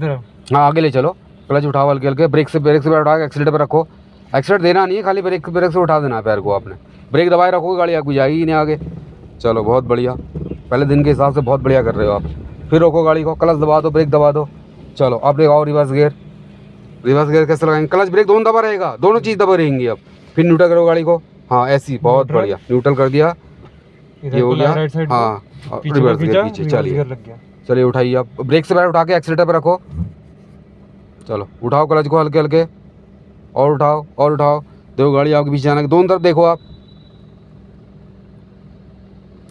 [SPEAKER 3] हाँ आगे ले चलो। क्लच उठाओ हल्के हल्के, ब्रेक से उठा के एक्सीलेटर पर रखो। एक्सीलेटर देना नहीं है, खाली ब्रेक से उठा देना है पैर को आपने। ब्रेक दबाए रखोगे गाड़ी आपकी जाएगी ही नहीं आगे। चलो बहुत बढ़िया, पहले दिन के हिसाब से बहुत बढ़िया कर रहे हो आप। फिर रोको गाड़ी को, क्लच दबा दो, ब्रेक दबा दो। चलो अब लगाओ रिवर्स गियर। रिवर्स गियर कैसे लगाएंगे? क्लच ब्रेक दोनों दबा रहेगा, दोनों चीज़ दबा रहेंगी। अब फिर न्यूट्रल करो गाड़ी को, हाँ ऐसी, बहुत बढ़िया न्यूट्रल कर दिया। ये हो गया, हाँ रिवर्स गियर पीछे। चलिए उठाइए आप, ब्रेक से पैर उठा के एक्सीलेटर पर रखो। चलो उठाओ क्लच को हल्के हल्के, और उठाओ और उठाओ। देखो गाड़ी आपके पीछे आना, दोनों तरफ देखो आप।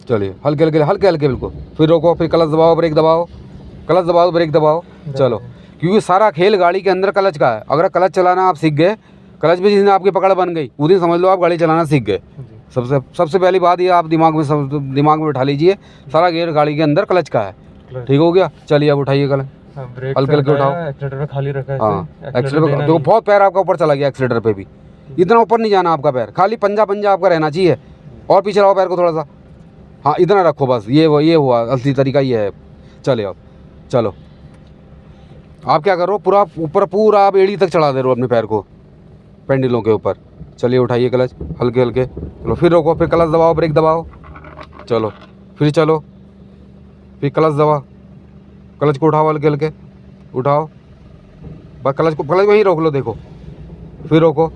[SPEAKER 3] चलिए हल्के हल्के हल्के हल्के बिल्कुल। फिर रोको, फिर क्लच दबाओ, ब्रेक दबाओ, क्लच दबाओ, ब्रेक दबाओ। चलो, क्योंकि सारा खेल गाड़ी के अंदर क्लच का है। अगर क्लच चलाना आप सीख गए, क्लच में जिस दिन आपकी पकड़ बन गई उस दिन समझ लो आप गाड़ी चलाना सीख गए। सबसे पहली बात ये आप दिमाग में बैठा लीजिए, सारा गेयर गाड़ी के अंदर क्लच का है। ठीक हो गया। चलिए अब उठाइए क्लच, हल्के हल्के उठाओ।
[SPEAKER 2] एक्सीलेटर खाली रखा है।
[SPEAKER 3] हाँ एक्सीलेटर देखो, बहुत पैर आपका ऊपर चला गया एक्सीलेटर पे भी। इतना ऊपर नहीं जाना आपका पैर, खाली पंजा आपका रहना चाहिए। और पीछे लाओ पैर को थोड़ा सा, हाँ इतना रखो बस। ये हुआ असली तरीका, ये है। चले अब चलो, आप क्या करो, पूरा ऊपर पूरा आप एड़ी तक चढ़ा दे रहे हो अपने पैर को पेंडलों के ऊपर। चलिए उठाइए क्लच हल्के हल्के। चलो फिर रोको, फिर क्लच दबाओ, ब्रेक दबाओ। चलो फिर चलो, फिर क्लच दबाओ, क्लच को उठाओ हल्के हल्के, उठाओ बस। क्लच वहीं रोक लो, देखो फिर रोको,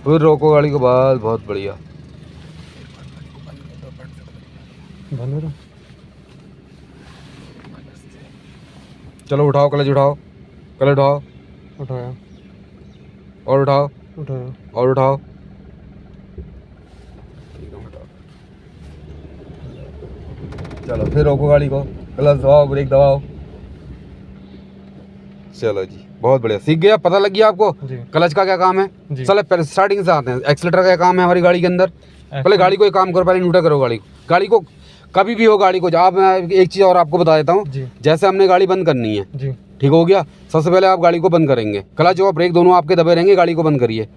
[SPEAKER 3] फिर रोको गाड़ी को, बस बहुत बढ़िया। चलो उठाओ क्लच, उठाओ क्लच, उठाओ,
[SPEAKER 2] उठाया
[SPEAKER 3] और उठाओ,
[SPEAKER 2] उठाया
[SPEAKER 3] और उठाओ। चलो फिर रोको गाड़ी को, क्लच दबाओ, ब्रेक दबाओ। चलो जी बहुत बढ़िया, सीख गया, पता लग गया आपको क्लच का क्या काम है। चलो स्टार्टिंग से आते हैं, एक्सीलेटर का क्या काम है हमारी गाड़ी के अंदर। पहले गाड़ी को एक काम करो, पहले न्यूट्रल करो गाड़ी को। कभी भी हो गाड़ी को, आप मैं एक चीज़ और आपको बता देता हूँ, जैसे हमने गाड़ी बंद करनी है, ठीक हो गया। सबसे पहले आप गाड़ी को बंद करेंगे, क्लच और ब्रेक दोनों आपके दबे रहेंगे, गाड़ी को बंद करिए।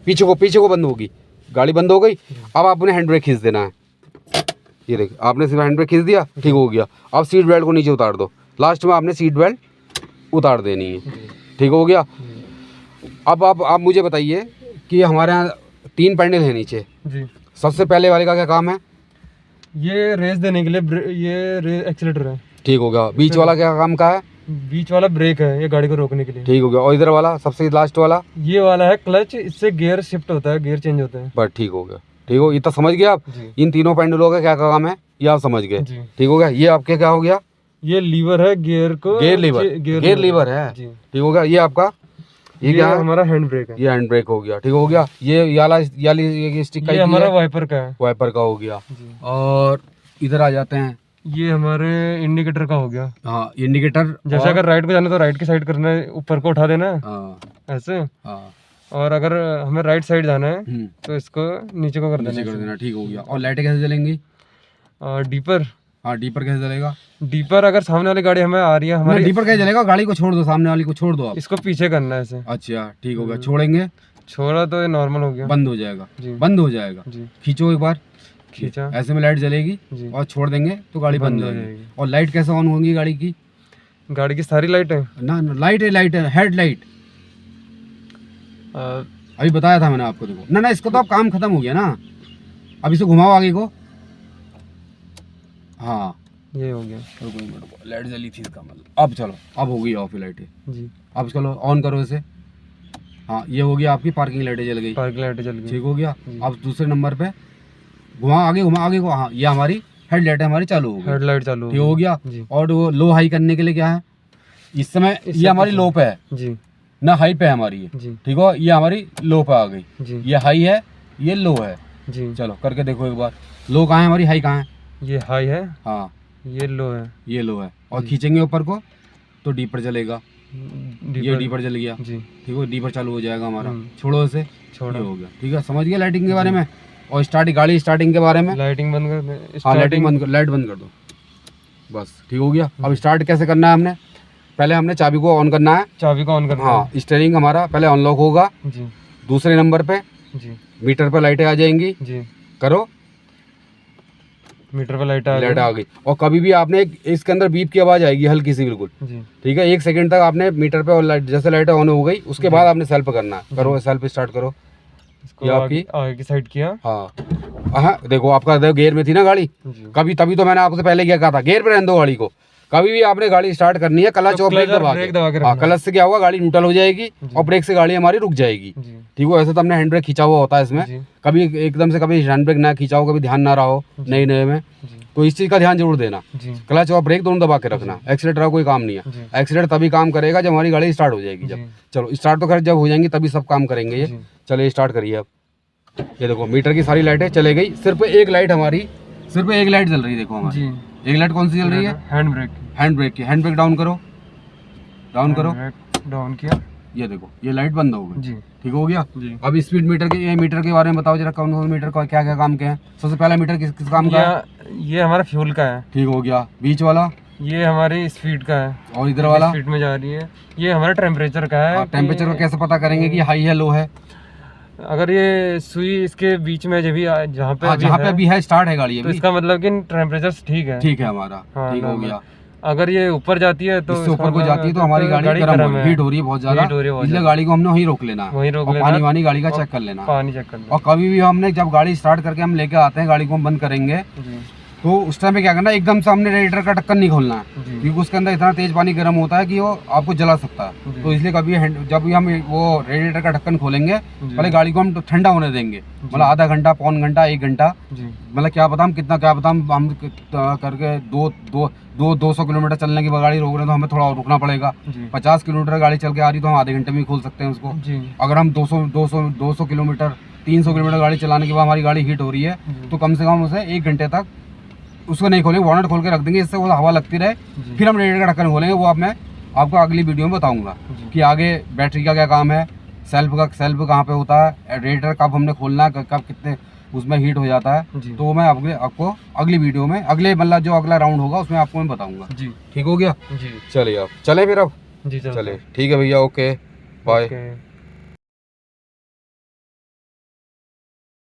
[SPEAKER 3] पीछे को बंद होगी, गाड़ी बंद हो गई। अब आपने हैंड ब्रेक खींच देना है। ये देखिए आपने सिर्फ हैंड ब्रेक खींच दिया, ठीक हो गया। अब सीट बेल्ट को नीचे उतार दो, लास्ट में आपने सीट बेल्ट उतार देनी है, ठीक हो गया। अब आप मुझे बताइए कि हमारे यहाँ 3 पैंडल है नीचे जी। सबसे पहले वाले का क्या काम है?
[SPEAKER 2] ये रेस देने के लिए, ये एक्सीलेटर है, ठीक
[SPEAKER 3] हो गया। बीच वाला क्या काम का है?
[SPEAKER 2] बीच वाला ब्रेक है, ये गाड़ी को रोकने के लिए,
[SPEAKER 3] ठीक हो गया। और इधर वाला सबसे लास्ट वाला,
[SPEAKER 2] ये वाला है क्लच, इससे गियर शिफ्ट होता है, गियर चेंज होता है।
[SPEAKER 3] बस ठीक हो गया, ठीक हो। इतना समझ गया आप? इन तीनों पैंडलों का क्या काम है ये आप समझ गए, ठीक हो गया। ये आपके क्या हो गया?
[SPEAKER 2] ये लीवर है, गियर को,
[SPEAKER 3] गेयर लीवर है, ठीक हो गया। ये आपका ये क्या है?
[SPEAKER 2] हमारा हैंड ब्रेक है,
[SPEAKER 3] ये हैंड ब्रेक हो गया, ठीक हो गया। ये स्टिक का,
[SPEAKER 2] ये हमारा वाइपर का है,
[SPEAKER 3] वाइपर का हो गया। और इधर आ जाते हैं,
[SPEAKER 2] ये हमारे इंडिकेटर का हो गया।
[SPEAKER 3] हाँ इंडिकेटर,
[SPEAKER 2] जैसे अगर राइट को जाना तो राइट की साइड करना है, ऊपर को उठा देना है ऐसे। और अगर हमें राइट साइड जाना है तो इसको नीचे को कर देना,
[SPEAKER 3] ठीक हो गया। और लाइटें कैसे जलेंगी?
[SPEAKER 2] डीपर,
[SPEAKER 3] हाँ डीपर कैसे जलेगा?
[SPEAKER 2] डीपर अगर सामने वाली गाड़ी हमें आ रही है, हमारी
[SPEAKER 3] डीपर कैसे जलेगा? गाड़ी को छोड़ दो, सामने वाली को छोड़ दो आप,
[SPEAKER 2] इसको पीछे करना है ऐसे।
[SPEAKER 3] अच्छा ठीक होगा, छोड़ेंगे,
[SPEAKER 2] छोड़ा तो ये नॉर्मल हो गया,
[SPEAKER 3] बंद हो जाएगा, बंद हो जाएगा। खींचो एक बार,
[SPEAKER 2] खींचा,
[SPEAKER 3] ऐसे में लाइट जलेगी और छोड़ देंगे तो गाड़ी बंद हो जाएगी। और लाइट कैसे ऑन होगी गाड़ी की?
[SPEAKER 2] गाड़ी की सारी लाइट है
[SPEAKER 3] ना, लाइट है हेड लाइट। अभी बताया था मैंने आपको, देखो ना इसको तो अब काम खत्म हो गया ना। अब इसे घुमाओ आगे को, हाँ
[SPEAKER 2] ये हो गया।
[SPEAKER 3] लाइट जली थी इसका मतलब। अब चलो, अब हो गई ऑफ लाइटें जी। अब चलो ऑन करो इसे, हाँ ये हो गया, आपकी पार्किंग लाइटें जल गई,
[SPEAKER 2] पार्किंग लाइटें जल गई,
[SPEAKER 3] ठीक हो गया। अब दूसरे नंबर पे घुमा आगे को, हाँ ये हमारी हेडलाइट हमारी चालू हो गई,
[SPEAKER 2] हेडलाइट चालू,
[SPEAKER 3] ठीक हो गया। और वो लो हाई करने के लिए क्या है, इस समय ये हमारी लो पे है जी, ना हाई पे है हमारी, ठीक हो। ये हमारी लो पे आ गई जी, ये हाई है, ये लो है जी। चलो करके देखो एक बार, लो कहाँ है हमारी, हाई कहाँ है?
[SPEAKER 2] ये हाई है,
[SPEAKER 3] हाँ
[SPEAKER 2] ये लो है,
[SPEAKER 3] ये लो है। और खींचेंगे ऊपर को तो डीपर जलेगा, ये डी पर जल गया
[SPEAKER 2] जी।
[SPEAKER 3] ठीक है, डी पर चालू हो जाएगा हमारा। छोड़ो इसे,
[SPEAKER 2] छोड़ो।
[SPEAKER 3] ये हो गया ठीक है। समझ गया लाइटिंग के बारे में और गाड़ी स्टार्टिंग के बारे में।
[SPEAKER 2] लाइटिंग बंद कर दे।
[SPEAKER 3] हाँ लाइटिंग बंद कर, लाइट बंद कर दो बस, ठीक हो गया। अब स्टार्ट कैसे करना है हमने, पहले हमने चाबी को ऑन करना है।
[SPEAKER 2] चाबी को ऑन करना है।
[SPEAKER 3] हाँ स्टीयरिंग हमारा पहले अनलॉक होगा
[SPEAKER 2] जी
[SPEAKER 3] दूसरे नंबर पे,
[SPEAKER 2] जी
[SPEAKER 3] मीटर पे लाइटें आ जाएंगी।
[SPEAKER 2] जी।
[SPEAKER 3] करो,
[SPEAKER 2] मीटर पर लाइट आ
[SPEAKER 3] गई। और कभी भी आपने इसके अंदर बीप की आवाज आएगी हल्की सी बिल्कुल
[SPEAKER 2] जी।
[SPEAKER 3] ठीक है। 1 सेकंड तक आपने मीटर पे और लाइट जैसे लाइटें ऑन हो गई उसके बाद आपने सेल्फ करना है। करो सेल्फ स्टार्ट करो।
[SPEAKER 2] इसको आगे की साइड किया।
[SPEAKER 3] हाँ देखो आपका गेयर में थी ना गाड़ी
[SPEAKER 2] जी।
[SPEAKER 3] कभी, तभी तो मैंने आपसे पहले क्या कहा था, गेयर पे रहने दो गाड़ी को। कभी भी आपने गाड़ी स्टार्ट करनी है क्लच और ब्रेक दबा के। हाँ क्लच से क्या होगा, गाड़ी न्यूट्रल हो जाएगी और ब्रेक से गाड़ी हमारी रुक जाएगी ठीक है। वैसे तो हमने हैंड ब्रेक खींचा हुआ होता है इसमें, कभी एकदम से कभी हैंड ब्रेक ना खींचा हो, कभी ध्यान ना रहा हो नए नए में, तो इस चीज का ध्यान जरूर देना। क्लच और ब्रेक दोनों दबा के रखना। एक्सीलेटर का कोई काम नहीं है, एक्सीलेटर तभी काम करेगा जब हमारी गाड़ी स्टार्ट हो जाएगी। जब चलो स्टार्ट तो खैर जब हो जाएंगी तभी सब काम करेंगे ये। चलिए स्टार्ट करिए अब। ये देखो मीटर की सारी लाइटें चले गई, सिर्फ एक लाइट हमारी, सिर्फ एक लाइट जल रही है। देखो हमारी एक लाइट कौन सी जल रही है,
[SPEAKER 2] हैंड ब्रेक।
[SPEAKER 3] हैंड ब्रेक की। हैंड ब्रेक डाउन करो, डाउन करो,
[SPEAKER 2] डाउन किया।
[SPEAKER 3] ये देखो ये लाइट बंद हो गई
[SPEAKER 2] जी।
[SPEAKER 3] ठीक हो गया
[SPEAKER 2] जी।
[SPEAKER 3] अब स्पीड मीटर के, ये मीटर के बारे में बताओ जरा, कौन कौन मीटर का क्या क्या काम के हैं। सबसे पहला मीटर किस काम का है,
[SPEAKER 2] ये हमारा फ्यूल का है।
[SPEAKER 3] ठीक हो गया। बीच वाला,
[SPEAKER 2] ये हमारी स्पीड का है।
[SPEAKER 3] और इधर वाला
[SPEAKER 2] स्पीड में जा रही है। ये हमारा टेम्परेचर का है।
[SPEAKER 3] टेम्परेचर को कैसे पता करेंगे कि हाई है लो है,
[SPEAKER 2] अगर ये सुई इसके बीच में जब भी जहाँ पे
[SPEAKER 3] अभी है स्टार्ट है गाड़ी,
[SPEAKER 2] तो इसका मतलब कि टेम्परेचर ठीक है।
[SPEAKER 3] ठीक है हमारा।
[SPEAKER 2] हाँ,
[SPEAKER 3] ठीक हो गया।
[SPEAKER 2] अगर ये ऊपर जाती है तो
[SPEAKER 3] इससे ऊपर को जाती है तो हमारी गाड़ी गर्म हीट हो रही है बहुत ज्यादा, इसलिए गाड़ी को हमने वहीं रोक लेना है।
[SPEAKER 2] वहीं रोक लेना,
[SPEAKER 3] पानी वानी गाड़ी का चेक कर लेना,
[SPEAKER 2] पानी चेक करना।
[SPEAKER 3] और कभी भी हमने जब गाड़ी स्टार्ट करके हम लेके आते हैं, गाड़ी को हम बंद करेंगे तो उस टाइम पे क्या करना है, एकदम से हमने रेडिएटर का ढक्कन नहीं खोलना है, क्योंकि उसके अंदर इतना तेज पानी गर्म होता है कि वो आपको जला सकता है। तो इसलिए कभी जब भी हम वो रेडिएटर का ढक्कन खोलेंगे, पहले गाड़ी को हम ठंडा होने देंगे, मतलब आधा घंटा, पौन घंटा, 1 घंटा, मतलब क्या पता हम कितना, क्या पता हम करके 200 किलोमीटर चलने की गाड़ी रोक रहे हैं तो हमें थोड़ा और रुकना पड़ेगा। 50 किलोमीटर गाड़ी चल के आ रही तो हम आधे घंटे में ही खोल सकते हैं उसको। अगर हम 200 किलोमीटर, 300 किलोमीटर गाड़ी चलाने के बाद हमारी गाड़ी हीट हो रही है तो कम से कम उसे 1 घंटे तक उसको नहीं खोलेंगे, बॉनेट खोल के रख देंगे, इससे वो हवा लगती रहे। फिर हम रेडिएटर का ढक्कन खोलेंगे, वो मैं आपको अगली वीडियो में बताऊंगा कि आगे बैटरी का क्या काम है, सेल्फ कहाँ पे होता है, रेडिएटर कब हमने खोलना है, कब कितने उसमें हीट हो जाता है, तो मैं आपको अगली वीडियो में, अगले मतलब जो अगला राउंड होगा उसमें आपको मैं बताऊंगा। ठीक हो गया। चलिए अब चले फिर अब। चले ठीक है भैया, ओके बाय।